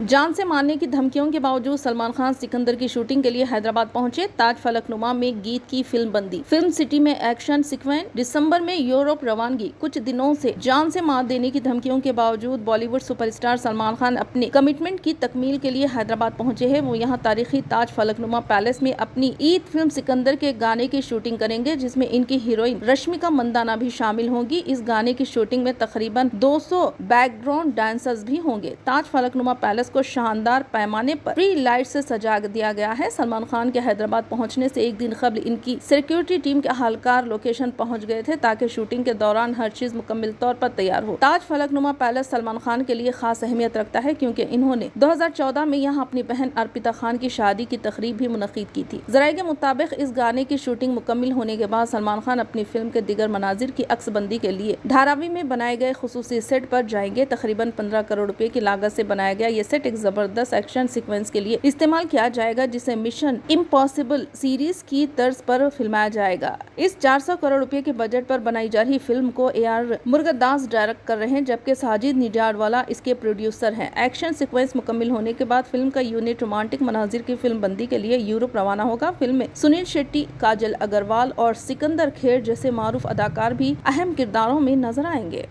जान से मारने की धमकियों के बावजूद सलमान खान सिकंदर की शूटिंग के लिए हैदराबाद पहुंचे। ताज फलकनुमा में गीत की फिल्म बंदी, फिल्म सिटी में एक्शन सीक्वेंस, दिसंबर में यूरोप रवानगी। कुछ दिनों से जान से मार देने की धमकियों के बावजूद बॉलीवुड सुपरस्टार सलमान खान अपने कमिटमेंट की तकमील के लिए हैदराबाद पहुंचे हैं। वो यहाँ तारीखी ताज फलकनुमा पैलेस में अपनी ईद फिल्म सिकंदर के गाने की शूटिंग करेंगे, जिसमें इनकी हीरोइन रश्मिका मंदाना भी शामिल होंगी। इस गाने की शूटिंग में तकरीबन 200 बैकग्राउंड डांसर्स भी होंगे। ताज फलकनुमा पैलेस को शानदार पैमाने पर फ्री लाइट से सजा दिया गया है। सलमान खान के हैदराबाद पहुंचने से एक दिन कबल इनकी सिक्योरिटी टीम के अहलकार लोकेशन पहुंच गए थे, ताकि शूटिंग के दौरान हर चीज मुकम्मल तौर पर तैयार हो। ताज फलकनुमा पैलेस सलमान खान के लिए खास अहमियत रखता है, क्योंकि इन्होंने 2014 में यहाँ अपनी बहन अर्पिता खान की शादी की तकरीब भी मुनक्किद की थी। जराये के मुताबिक इस गाने की शूटिंग मुकम्मल होने के बाद सलमान खान अपनी फिल्म के दिगर मनाजिर की अक्सबंदी के लिए धारावी में बनाए गए खुसूसी सेट पर जाएंगे। तकरीबन 15 करोड़ रुपए की लागत से बनाया गया ये सेट एक जबरदस्त एक्शन सीक्वेंस के लिए इस्तेमाल किया जाएगा, जिसे मिशन इम्पॉसिबल सीरीज की तर्ज पर फिल्माया जाएगा। इस 400 करोड़ रुपए के बजट पर बनाई जा रही फिल्म को AR मुरुगदास डायरेक्ट कर रहे हैं, जबकि साजिद निजारवाला इसके प्रोड्यूसर हैं। एक्शन सीक्वेंस मुकम्मल होने के बाद फिल्म का यूनिट रोमांटिक मनाजिर की फिल्म बंदी के लिए यूरोप रवाना होगा। फिल्म में सुनील शेट्टी, काजल अग्रवाल और सिकंदर खेर जैसे मारूफ अदाकार भी अहम किरदारों में नजर आएंगे।